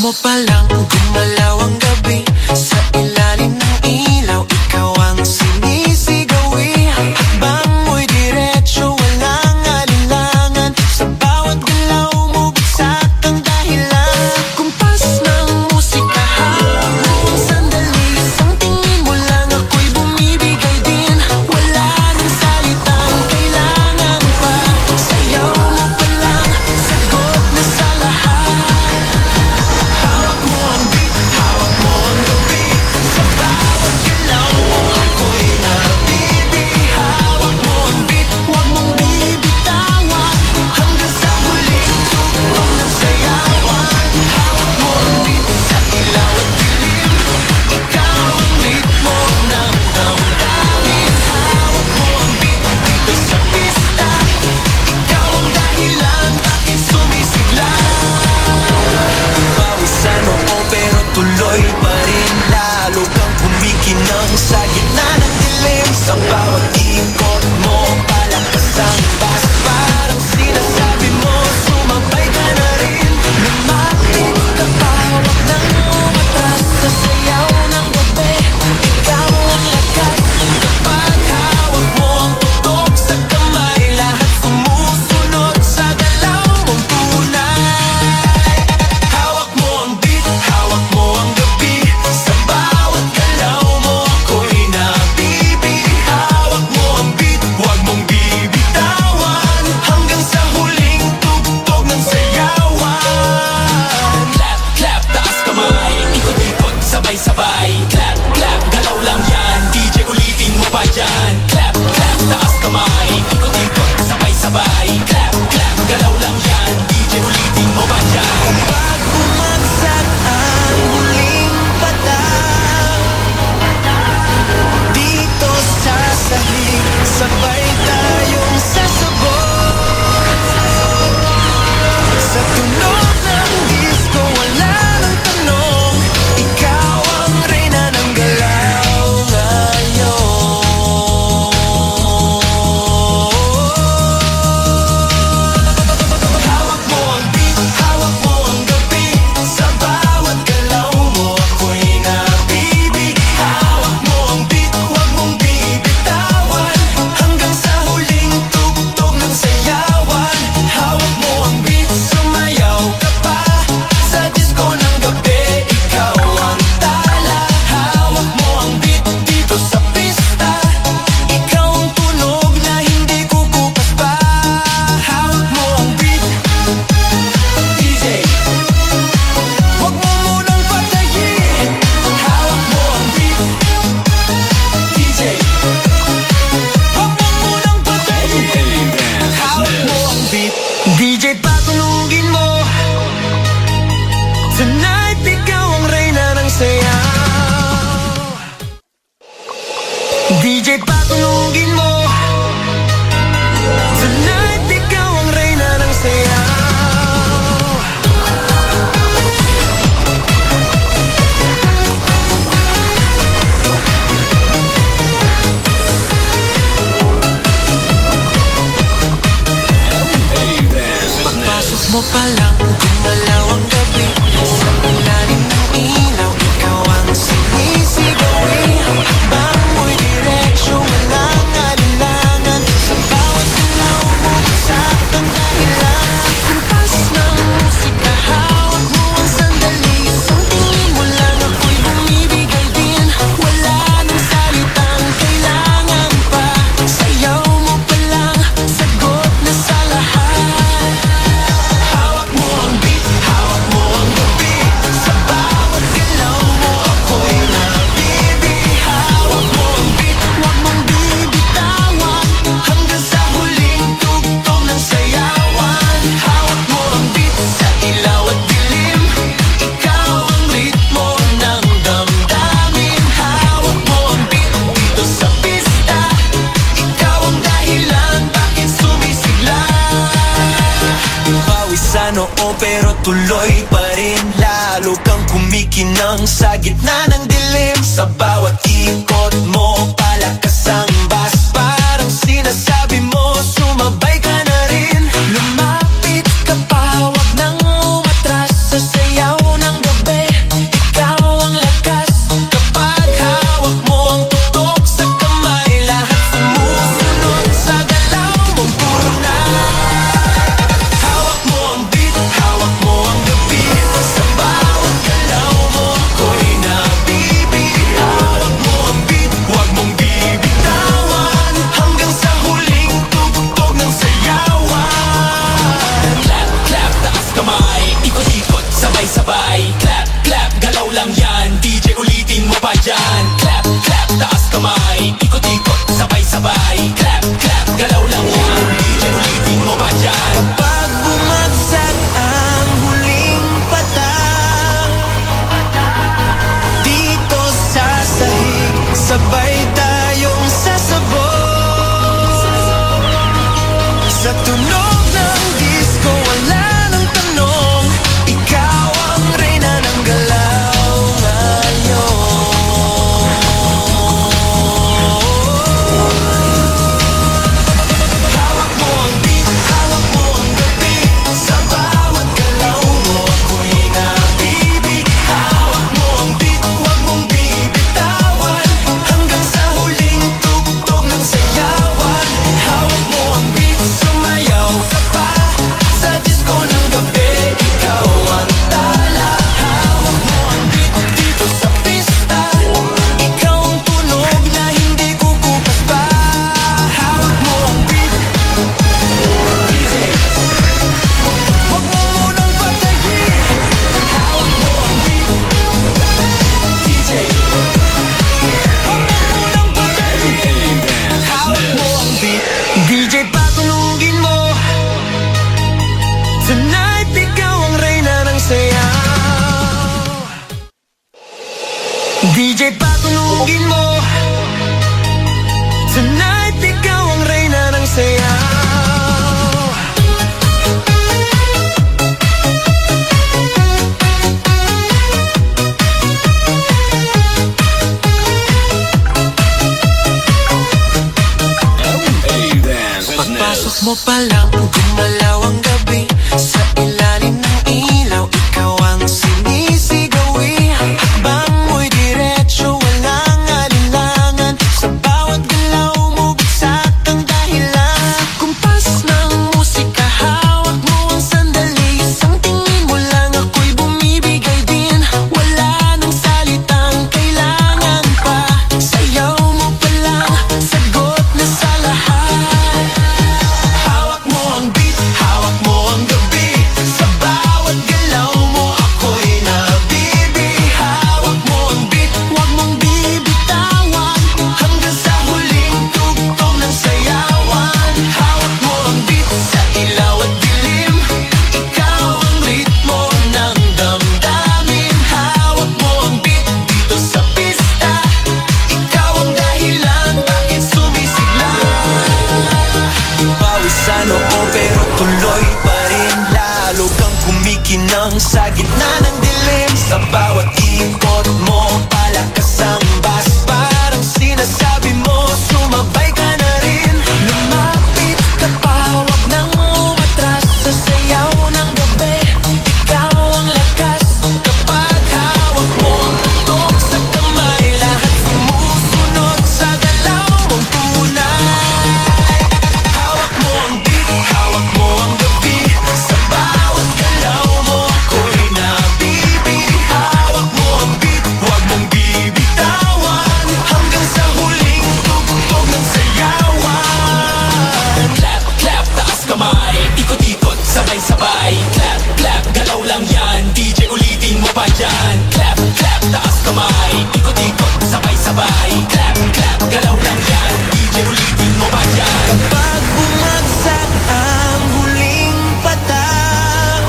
mo pa lang gumalaw ang gabi. Sa ilalim ng ilaw, ikaw ang sinisigawi. Hakbang mo'y diretso, walang alinlangan. Sa bawat galaw mo, bagsak ang dahilan. Kumpas ng musika, hawak mo ang sandali. Isang tingin mo lang, ako'y bumibigay din. Wala nang salitang kailangan pa. Sayaw mo pa lang, sagot na sa lahat. Hawak mo ang beat, hawak mo ang gabi. Sa bawat galaw mo, ako'y nabibi. Hawak mo ang beat, huwag mong bibitawan. Hanggang sa huling tugtog ng sayawan. Hawak mo ang beat, sa ilaw at dilim. Ikaw ang ritmo ng damdamin. Hawak mo ang beat, dito sa pista. Ikaw ang dahilan, bakit sumisigla. Pawisan mo pero tuloy pa rin. Lalo kang kumikinang sa gitna ng dilim. Sa bawat ikot mo, palakas ang bas. Parang sinasabi mo, sumabay ka na rin. Lumapit ka pa, huwag nang umatras. Sa sayaw ng gabi, ikaw ang lakas. Kapag hawak mo ang tutok sa kamay, lahat sumusunod sa galaw mong tunay. Hawak mo ang beat, hawak mo ang gabi. Sa bawat galaw mo, ako'y nabibi. Hawak mo ang beat, huwag mong bibitawan. Hanggang sa huling tugtog ng sayawan. Clap, clap, taas kamay. Ikot-ikot, sabay-sabay. Clap, clap, galaw lang yan. DJ ulitin mo pa dyan. Clap, clap, taas kamay. Ikot-ikot, sabay-sabay. Clap, clap, galaw lang yan. DJ ulitin mo pa dyan. Pag bumagsak ang huling patang, dito sa sahig, sabay tayong sasabog. Sa tunog ng disco, wala nang tanong. Ikaw ang reyna ng galaw ngayon. Hawak mo ang beat, hawak mo ang gabi. Sa bawat galaw mo, ako'y nabibi. Hawak mo ang beat, huwag mong bibitawan. Hanggang sa huling tugtog ng sayawan. Hawak mo ang beat, sumayaw ka pa. Sa disco ng gabi, ikaw ang tala. Hawak mo ang beat, dito sa pista. Ikaw ang tunog na hindi kukupas pa. Hawak mo ang beat, DJ, huwag mo munang patayin. Hawak mo ang beat, DJ, huwag mo munang patayin. Hawak mo ang beat, DJ, patunugin mo. Tonight, ikaw ang reyna ng sayaw. DJ, patunugin mo. Tonight, ikaw ang reyna ng sayaw. Pagpasok mo pa lang, gumalaw ang gabi. Sa ilalim ng ilaw, ikaw ang sinisigawi. Hakbang mo'y diretsyo, walang alinlangan. Sa bawat galaw mo, bagsak ang dahilan. Kumpas ng musika, hawak mo ang sandali. Isang tingin mo lang, ako'y bumibigay din. Wala nang salitang kailangan pa. Sayaw mo pa lang, sagot na sa lahat. Hawak mo ang beat, hawak mo ang gabi. Sa bawat galaw mo, ako'y nabibi. Hawak mo ang beat, huwag mong bibitawan. Hanggang sa huling tugtog ng sayawan. Hawak mo ang beat, sa ilaw at dilim. Ikaw ang ritmo ng damdamin. Hawak mo ang beat, dito sa pista. Ikaw ang dahilan, bakit sumisigla. Pawisan oo pero tuloy pa rin. Lalo kang kumikinang sa gitna ng dilim. Sa bawat ikot mo, palakas ang bas. Parang sinasabi mo, sumabay ka na rin. Lumapit ka pa, huwag nang umatras. Sa sayaw ng gabi, lang, gumalaw ang gabi. Sa ilalim ng ilaw, ikaw ang sinisigawi. Hakbang mo'y diretsyo, walang alinlangan. Sa bawat galaw mo, bagsak ang dahilan. Kumpas ng musika, hawak mo ang sandali. Isang tingin mo lang, ako'y bumibigay din. Wala nang salitang kailangan pa. Sayaw mo pa lang, sagot na sa lahat. Hawak mo ang beat, hawak mo ang gabi. Sa bawat galaw mo, ako'y nabibi. Hawak mo ang beat, huwag mong bibitawan. Hanggang sa huling tugtog ng sayawan. Hawak mo ang beat, sa ilaw at dilim. Ikaw ang ritmo ng damdamin. Hawak mo ang beat, dito sa pista. Ikaw ang dahilan, bakit sumisigla. Pawisan oo pero tuloy pa rin. Lalo kang kumikinang sa gitna ng dilim. Sa bawat ikot mo, palakas ang bas. Parang sinasabi mo, sumabay ka na rin. Lumapit ka pa, huwag nang umatras. Sa sayaw ng gabi, ikaw ang lakas. Kapag hawak mo ang tutok sa kamay, lahat sumusunod sa galaw mong tunay. Hawak mo ang beat, hawak mo ang gabi. Sa bawat galaw mo, ako'y nabibi. Hawak mo ang beat, huwag mong bibitawan. Hanggang sa huling tugtog ng sayawan. Clap, clap, taas kamay. Ikot-ikot, sabay-sabay. Clap, clap, galaw lang yan. DJ ulitin mo pa yan. Clap, clap, taas kamay. Ikot-ikot, sabay-sabay. Clap, clap, galaw lang yan. DJ ulitin mo pa yan. Kapag bumagsak ang huling patak,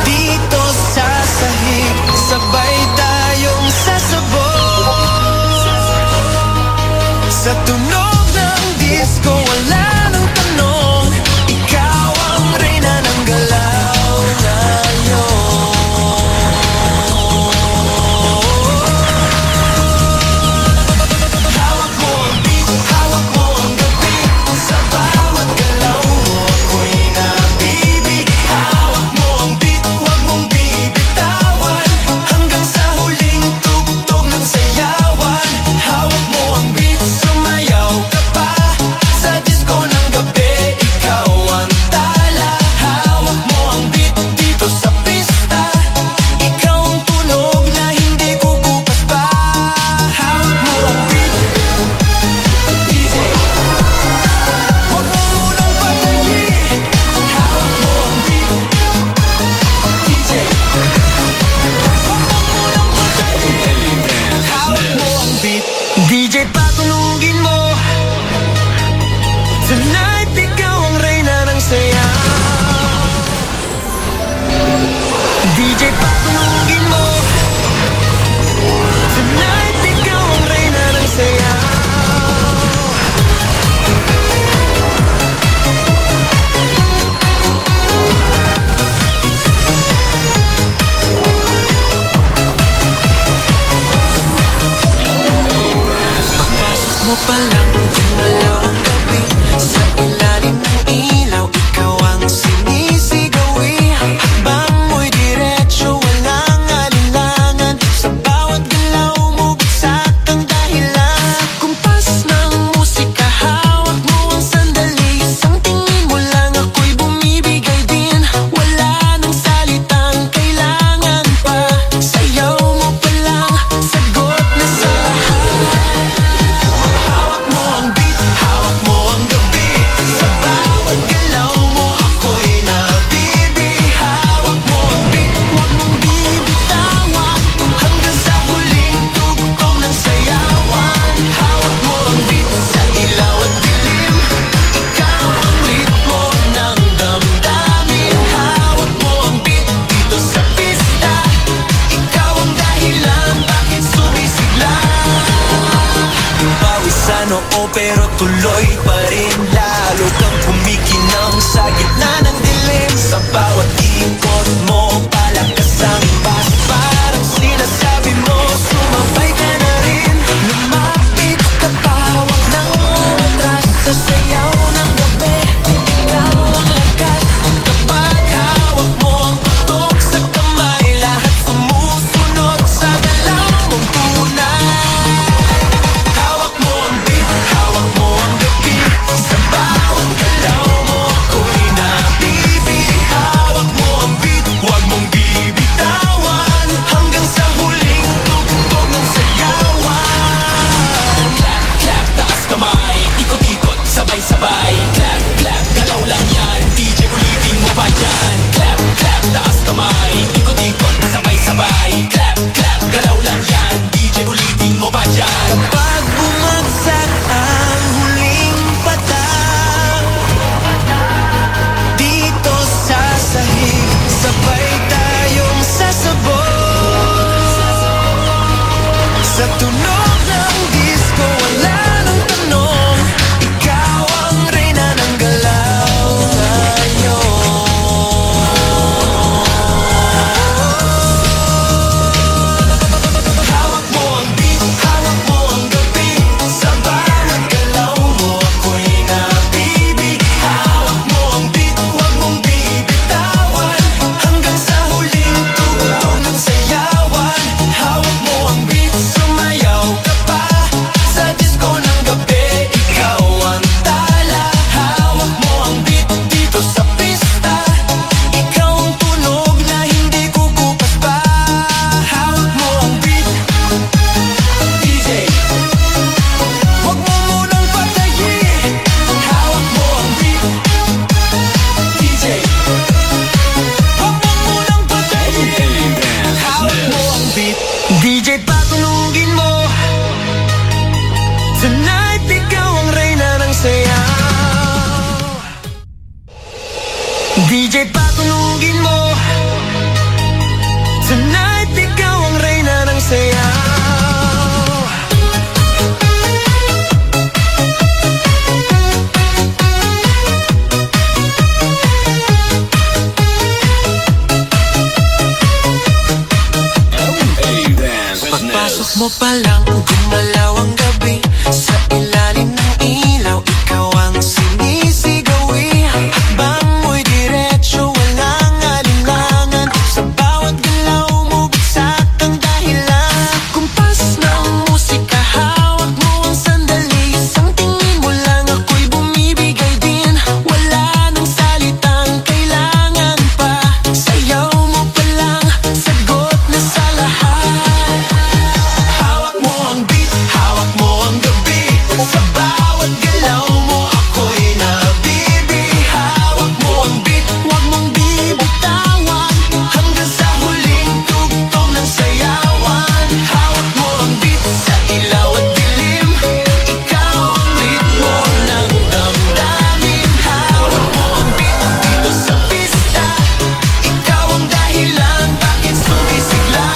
dito sa sahig, sabay tayong sasabog. Sa tunog ng disco, wala nang tanong. Ikaw ang reyna ng DJ patunugin mo. Tonight ikaw ang reyna ng sayaw. Pagpasok mo pa lang, gumalaw ang gabi. Sa ilalim ng ilaw, ikaw ang sinisigawi. Hakbang mo'y diretso, walang alinlangan. Sa bawat galaw mo, bagsak ang dahilan. Kumpas ng musika, hawak mo ang sandali. Isang tingin mo lang, ako'y bumibigay din. Wala nang salitang kailangan pa. Sayaw mo pa lang, sagot na sa lahat. Hawak mo ang beat, hawak mo ang gabi. Sa bawat galaw mo, ako'y nabibi. Hawak mo ang beat, huwag mong bibitawan. Hanggang sa huling tugtog ng sayawan. Hawak mo ang beat, sa ilaw at dilim. Ikaw ang ritmo ng damdamin. Hawak mo ang beat, dito sa pista. Ikaw ang dahilan, bakit sumisigla.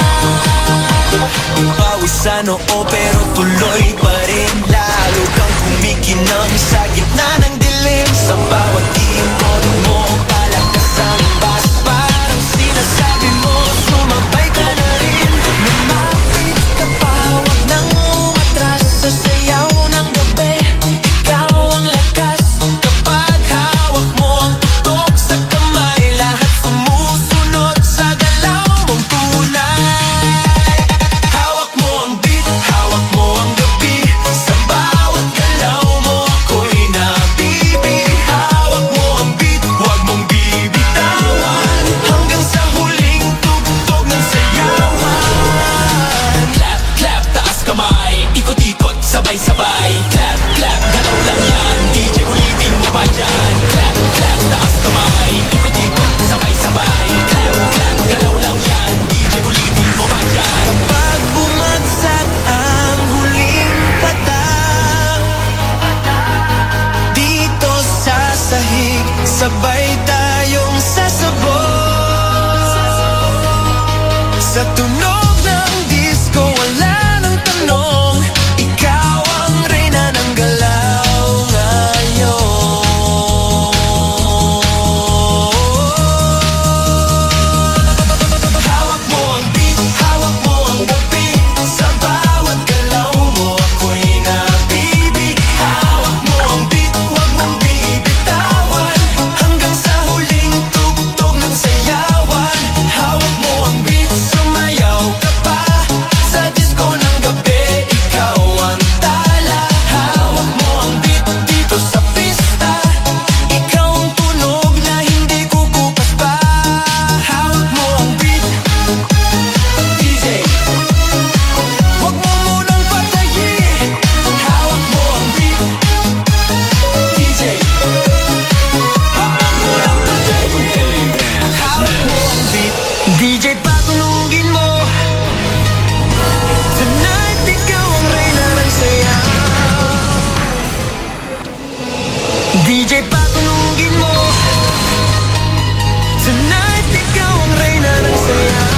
Pawisan oo pero tuloy pa rin. Lalo kang kumikinang sa gitna ng dilim. Sa bawat ikot mo, palakas ang bas. Parang sinasabi mo, sumabay ka na rin. Lumapit ka pa, huwag nang umatras. Sa sayaw ng gabi, ikaw ang lakas. Kapag hawak mo ang tutok sa kamay, lahat sumusunod sa galaw mong tunay. Hawak mo ang beat, hawak mo ang gabi. Sa bawat galaw mo, ako'y nabibi. Hawak mo ang beat, huwag mong bibitawan. Hanggang sa huling tugtog ng sayawan. Clap, clap, taas kamay. Ikot-ikot, sabay-sabay. Clap, clap, galaw lang yan. DJ ulitin mo pa dyan. Clap, clap, taas kamay. Ikot-ikot, sabay-sabay. Clap, clap, galaw lang yan. DJ ulitin mo pa dyan. Pag bumagsak ang huling patak, dito sa sahig, sabay tayong sasabog. Sa tunog ng disco, wala nang tanong. Ikaw ang reyna ng galaw ngayon. Hawak mo ang beat, hawak mo ang gabi. Sa bawat galaw mo, ako'y nabibi. Hawak mo ang beat, huwag mong bibitawan. Hanggang sa huling tugtog ng sayawan. Hawak mo ang beat, sumayaw ka pa. Sa disco ng gabi, ikaw ang tala. Hawak mo ang beat, dito sa pista. Ikaw ang tunog na hindi kukupas pa. Hawak mo ang beat, DJ, huwag mo munang patayin. Hawak mo ang beat, DJ, huwag mo munang patayin. Hawak mo ang beat, DJ patunugin mo. Tonight ikaw ang reyna ng sayaw. DJ patunugin mo. Tonight ikaw ang reyna ng sayaw.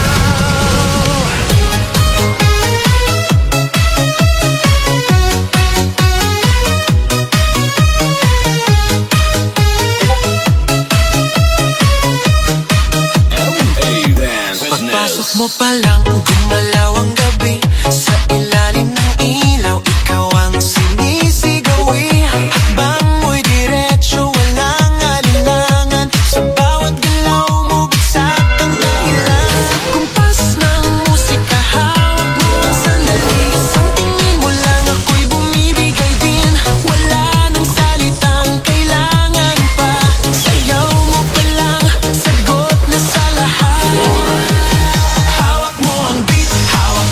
Pagpasok mo pa lang, gumalaw ang gabi. Sa ilalim ng ilaw, ikaw ang sinisigawi. Hakbang mo'y diretso, walang alinlangan. Sa bawat galaw mo, bagsak ang dahilan. Kumpas ng musika, hawak mo ang sandali. Isang tingin mo lang, ako'y bumibigay din. Wala nang salitang kailangan pa. Sayaw mo pa lang, sagot na sa lahat. Hawak mo ang beat, hawak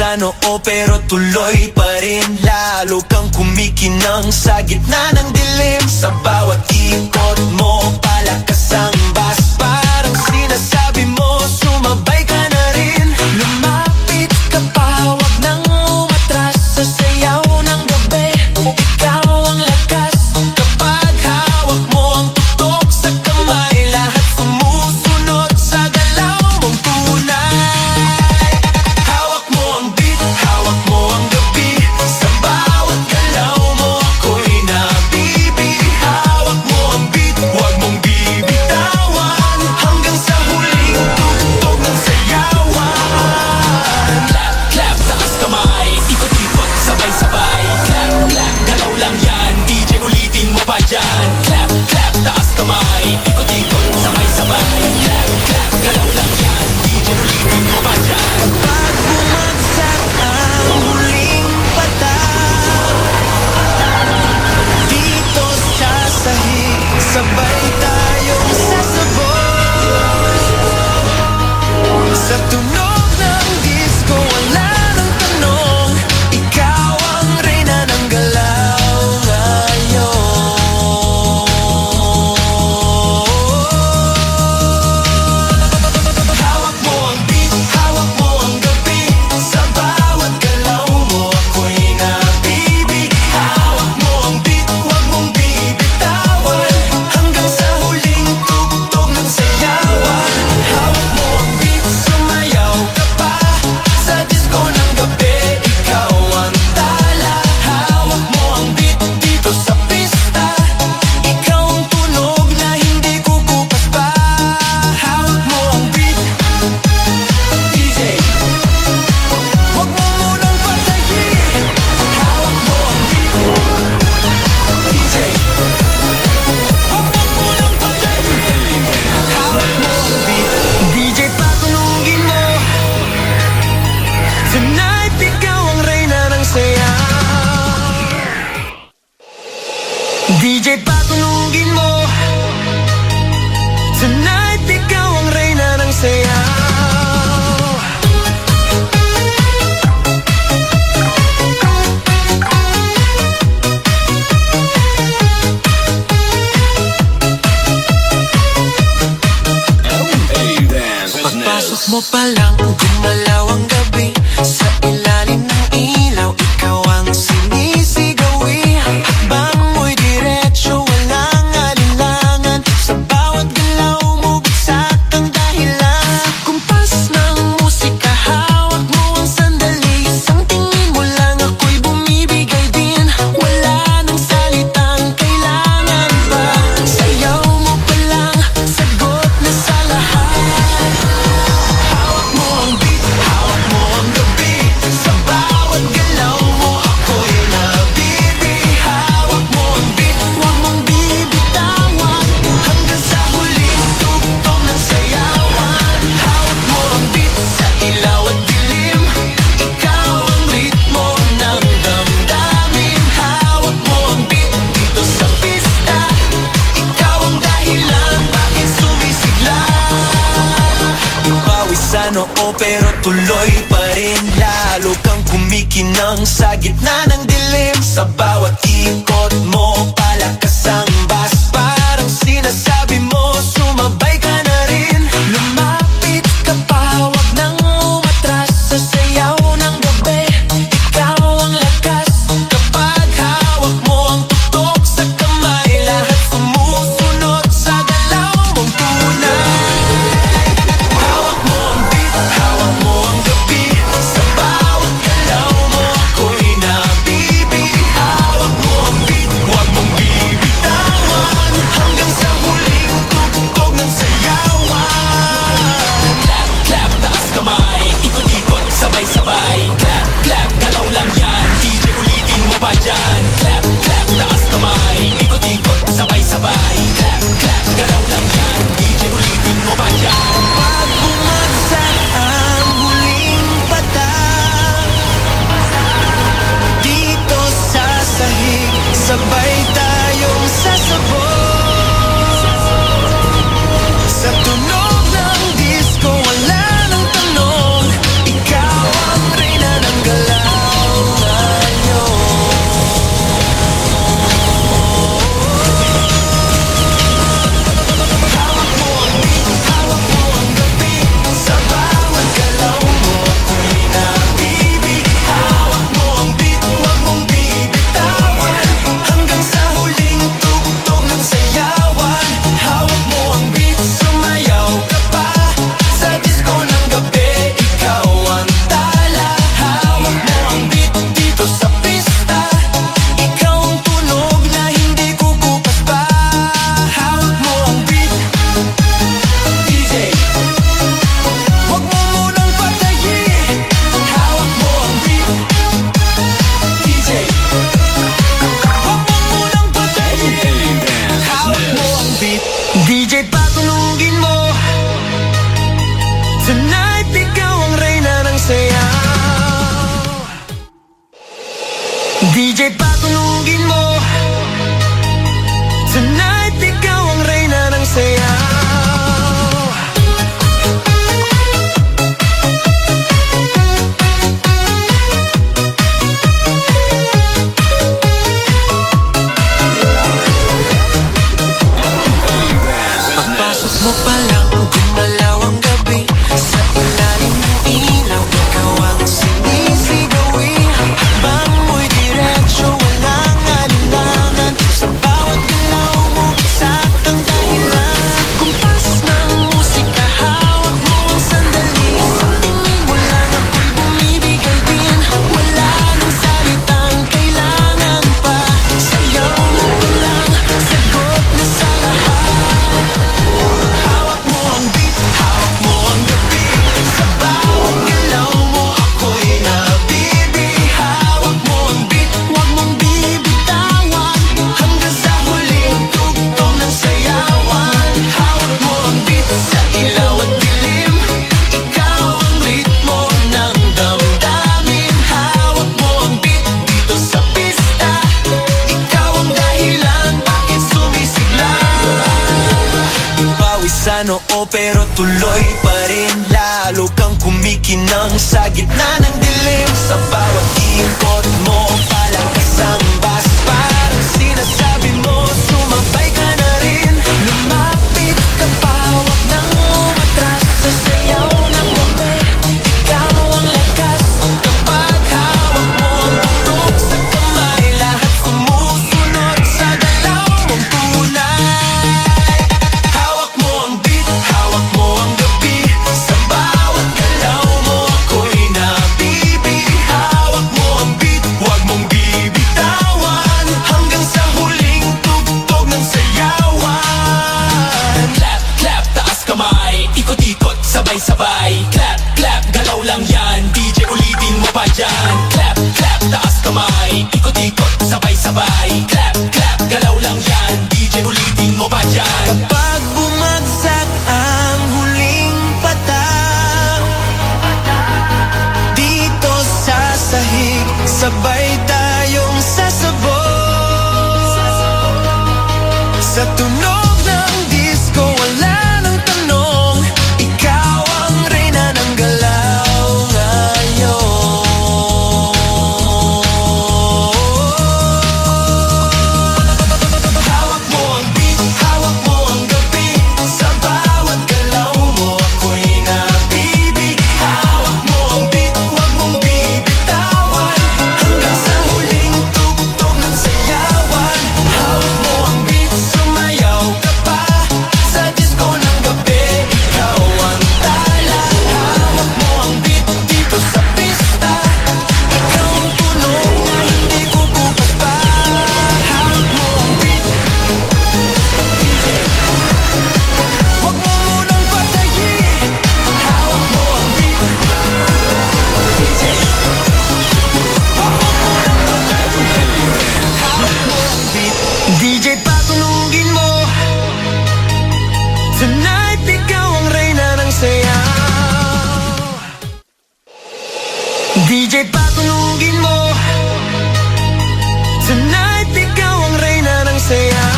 sa noo pero tuloy pa rin. Lalo kang kumikinang sa gitna ng dilim. Sa bawat ikot mo, palakas ang bas. Parang sinasabi mo, sumabay ka na rin. Lumapit ka pa, wag nang umatras. Sa sayaw ng gabi, ikaw ang lakas. Kapag hawak mo ang tutok sa kamay, lahat sumusunod sa galaw mong tunay. Hawak mo ang beat, hawak mo ang gabi. Sa bawat galaw mo ako'y nabibi. Hawak mo ang beat, huwag mong bibitawan. Hanggang sa huling tugtog ng sayawan. Clap, clap, taas kamay, ikot-ikot, sabay-sabay. Clap, clap, galaw lang yan, DJ ulitin mo pa dyan. Clap, clap, taas kamay, ikot-ikot, sabay-sabay. Clap, clap, galaw lang yan, DJ ulitin mo pa dyan. Pag bumagsak ang huling patak, dito sa sahig, sabay tayong sasabog. Sa tunog ng disco, wala nang tanong. Ikaw ang reyna ng galaw ngayon. Hawak mo ang beat, hawak mo ang gabi. Sa bawat galaw mo ako'y nabibi. Hawak mo ang beat, huwag mong bibitawan. Hanggang sa huling tugtog ng sayawan. Hawak mo ang beat, sumayaw ka pa. Sa disco ng gabi, ikaw ang tala. Hawak mo ang beat dito sa pista. Ikaw ang tunog na hindi kukupas pa. Hawak mo ang beat, DJ. Huwag mo munang patayin. Hawak mo ang beat, DJ. Huwag mo munang patayin. Hawak mo ang beat, DJ, patunugin mo. Tonight, ikaw ang reyna ng sayaw. DJ, patunugin mo. Tonight, ikaw ang reyna ng sayaw. Pagpasok mo pa lang, gumalaw ang gabi. Sa ilalim ng ilaw, ikaw ang sinisigawi. Hakbang mo'y diretsyo, walang alinlangan. Sa bawat galaw mo, bagsak ang dahilan. Kumpas ng musika, hawak mo ang sandali. Isang tingin mo lang, ako'y bumibigay din. Wala nang salitang kailangan pa. Sayaw mo pa lang, sagot na sa lahat. Hawak mo ang beat, hawak mo ang gabi. Sa bawat galaw mo ako'y nabibi. Hawak mo ang beat, huwag mong bibitawan. Hanggang sa huling tugtog ng sayawan. Hawak mo ang beat sa ilaw at dilim. Ikaw ang ritmo ng damdamin. Hawak mo ang beat dito sa pista. Ikaw ang dahilan bakit sumisigla. Ipawi sa noo pero tuloy pa rin. Lalo kang kumikinang sa gitna ng dilim. Sa bawat ikot mo, palakas ang bas. Parang sinasabi mo, sumabay ka na rin. Lumapit ka pa, wag nang umatras. Sa sayaw ng gabi, ikaw ang lakas. Kapag hawak mo ang tutok sa kamay, lahat sumusunod sa galaw mong tunay. Hawak mo ang beat, hawak mo ang gabi. Sa bawat galaw mo ako'y nabibi. Hawak mo ang beat, pa lang, gumalaw ang gabi. Sa ilalim ng ilaw, ikaw ang sinisigawi. Habang mo'y diretsyo, walang alinlangan. Sa bawat galaw mo, saktang dahilan. Kumpas ng musika, hawak mo ang sandali. Sa tingin mo lang ako'y bumibigay din. Wala nang salitang kailangan pa. Sayaw mo pa lang, sagot na sa lahat. Hawak mo ang beat, hawak mo ang gabi. Sa bawat galaw mo, ako'y nabibi. Hawak mo ang beat, huwag mong bibitawan. Hanggang sa huling tugtog ng sayawan. Hawak mo ang beat, sa ilaw at dilim. Ikaw ang ritmo ng damdamin. Hawak mo ang beat, dito sa pista. Ikaw ang dahilan, bakit sumisigla. Pawis sa noo pero tuloy pa rin. Lalo kang kumikinang sa gitna ng dilim. Sa bawat ikot mo, palakas ang bas. Parang sinasabi mo, sumabay ka na rin. Lumapit ka pa, huwag nang umatras. Sa sayaw ng gabi, ikaw ang lakas. Kapag hawak mo ang tutok sa kamay, lahat sumusunod sa galaw mong tunay. Hawak mo ang beat, hawak mo ang gabi. Sa bawat galaw mo, ako'y nabibi. Hawak mo ang beat, huwag mong bibitawan. Hanggang sa huling tugtog ng sayawan. Clap, clap, taas kamay. Ikot-ikot, sabay-sabay. Clap, clap, galaw lang yan. DJ ulitin mo pa dyan. Clap, clap, taas kamay. Ikot-ikot, sabay-sabay. Clap, clap, galaw lang yan. DJ ulitin mo pa dyan. Kapag bumagsak ang huling patak, dito sa sahig, sabay tayong sasabog. Sa tunog ng disco, wala nang tanong. Ikaw ang reyna ng galaw ngayon. Hawak mo ang beat, hawak mo ang gabi. Sa bawat galaw mo, ako'y nabibi. Hawak mo ang beat, huwag mong bibitawan. Hanggang sa huling tugtog ng sayawan. Hawak mo ang beat, sumayaw ka pa. Sa disco ng gabi, ikaw ang tala. Hawak mo ang beat, dito sa pista. Ikaw ang tunog na hindi kukupas pa. Hawak mo ang beat, huwag mo munang patayin. Hawak mo ang beat, hawak mo ang beat. DJ patunugin mo. Tonight, ikaw ang reyna ng sayaw. DJ patunugin mo. Tonight, ikaw ang reyna ng sayaw.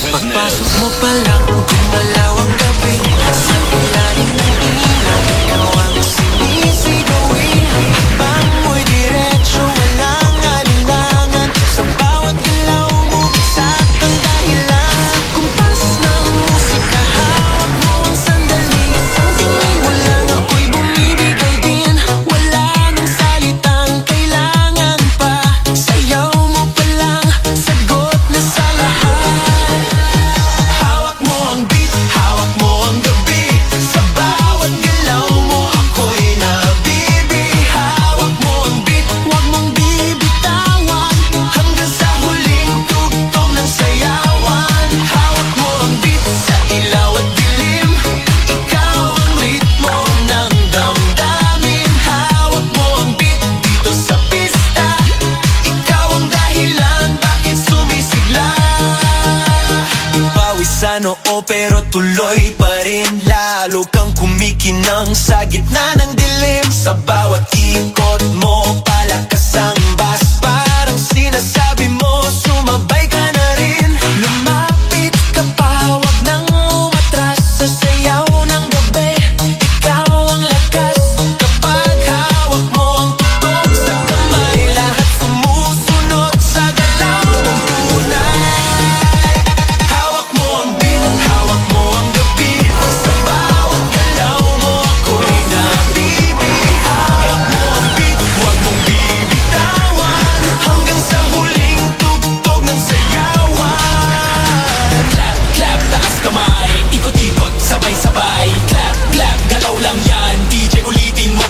Pagpasok mo pa lang, gumalaw ang gabi. Sa ilalim ng ilaw, ikaw ang sinisigawi. Habang mo'y diretsyo, walang alinlangan. Sa bawat galaw mo, saktang dahilan. Kumpas ng musika, hawak mo ang sandali. Sa tingin mo lang ako'y bumibigay din. Wala nang salitang kailangan pa. Sayaw mo pa lang, sagot na sa lahat. Hawak mo ang beat, hawak mo ang gabi. Sa bawat galaw mo, ako'y nabibi. Hawak mo ang beat, huwag mong bibitawan. Hanggang sa huling tugtog ng sayawan. Hawak mo ang beat, sa ilaw at dilim. Ikaw ang ritmo ng damdamin. Hawak mo ang beat, dito sa pista. Ikaw ang dahilan, bakit sumisigla. Pawis sa noo pero tuloy pa rin. Lalo kang kumikinang sa gitna ng dilim. Sa bawat ikot mo, palakas ang bas. Parang sinasabi mo, sumabay ka na rin. Lumapit ka pa, huwag nang umatras. Sa sayaw ng gabi,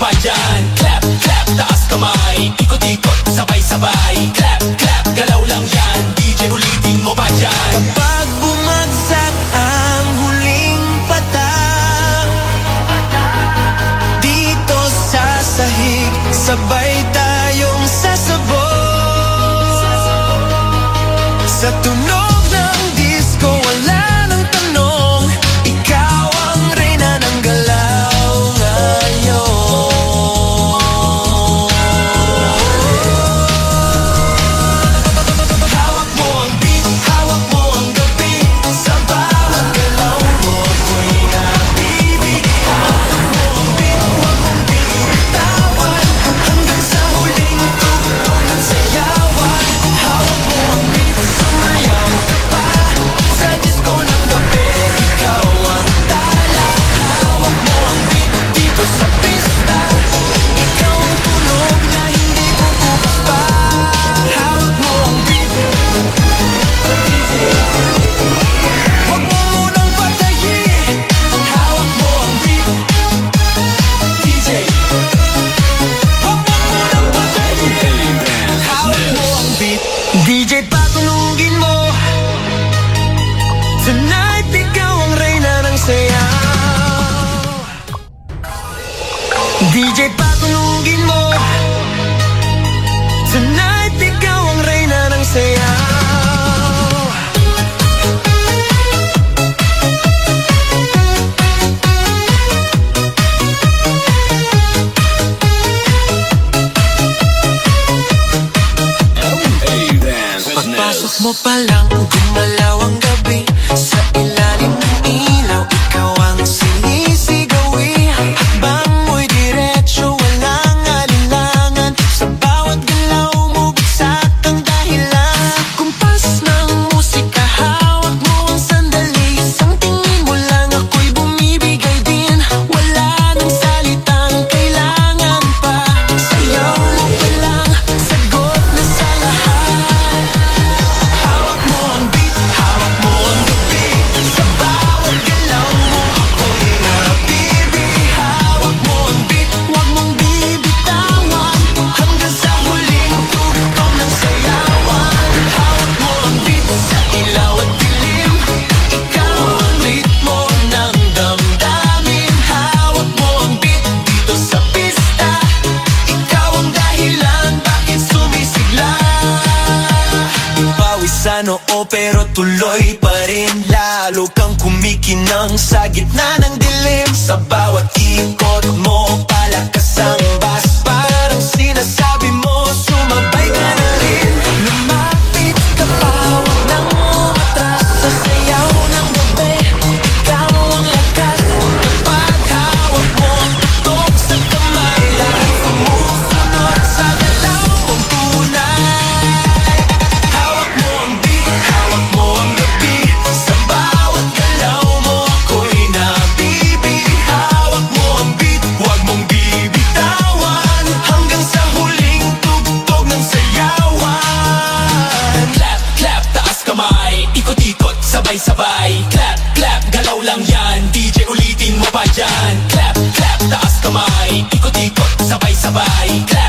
pa dyan. Clap, clap, taas kamay, ikot-ikot, sabay-sabay. Clap, clap, galaw lang yan, DJ ulitin mo pa dyan. Pag bumagsak ang huling patak, dito sa sahig, sabay tayong sasabog. Sa tunog ng disco, wala nang tanong, ikaw ang reyna ng galaw ngayon. Hawak mo ang beat, hawak mo ang gabi, sa bawat galaw mo ako'y nabibig. Hawak mo ang beat, huwag mong bitawan, hanggang sa huling tugtog ng sayawan. Hawak mo ang beat, sumayaw ka pa, sa disco ng gabi, ikaw ang tala. Hawak mo ang beat, dito sa pista, ikaw ang tunog na hindi kukupa. Hawak mo ang beat, huwag mo munang patayin. Hawak mo ang beat, DJ. Huwag mo munang patayin. Hawak mo ang beat, DJ, patulugin mo. Tonight, ikaw ang reyna ng sayaw. DJ, patulugin mo. Tonight, ikaw ang reyna ng sayaw. Pagpasok mo pa lang, gumalaw ang gabi, sa ilalim ng ilaw, ikaw ang sinisigawi. Hakbang mo'y diretsyo, walang alinlangan, sa bawat galaw mo bagsak ang dahilan. Kumpas ng musika, hawak mo ang sandali, isang tingin mo lang ako'y bumibigay din. Wala nang salitang kailangan pa, sayaw mo pa lang, sagot na sa lahat. Hawak mo ang beat, hawak mo ang gabi, sa bawat galaw mo ako'y nabibig. Hawak mo ang beat, huwag mong bibitawan, hanggang sa huling tugtog ng sayawan. Hawak mo ang beat, sa ilaw at dilim, ikaw ang ritmo ng damdamin. Hawak mo ang beat, dito sa pista, ikaw ang dahilan bakit sumisigla. Pawis sa noo pero tuloy pa rin, lalo kang kumikinang sa gitna ng dilim. Sa bawat ikot mo, palakas ang bass, parang sinasabi mo, sumabay ka na rin. Lumapit ka pa, huwag nang umatras, sa sayaw ng gabi, ikaw ang lakas. Kapag hawak mo ang tutok sa kamay, lagi sumusunod sa galaw mong tunay. Hawak mo ang beat, hawak mo ang gabi, sa bawat galaw mo ako'y nabibig. Hawak mo ang beat, huwag mong bibitawan, hanggang sa huling tugtog ng sayawan. Clap, clap, taas kamay, ikot-ikot, sabay-sabay. Clap, clap, galaw lang yan, DJ ulitin mo pa dyan. Clap, clap, taas kamay, ikot-ikot, sabay-sabay. Clap,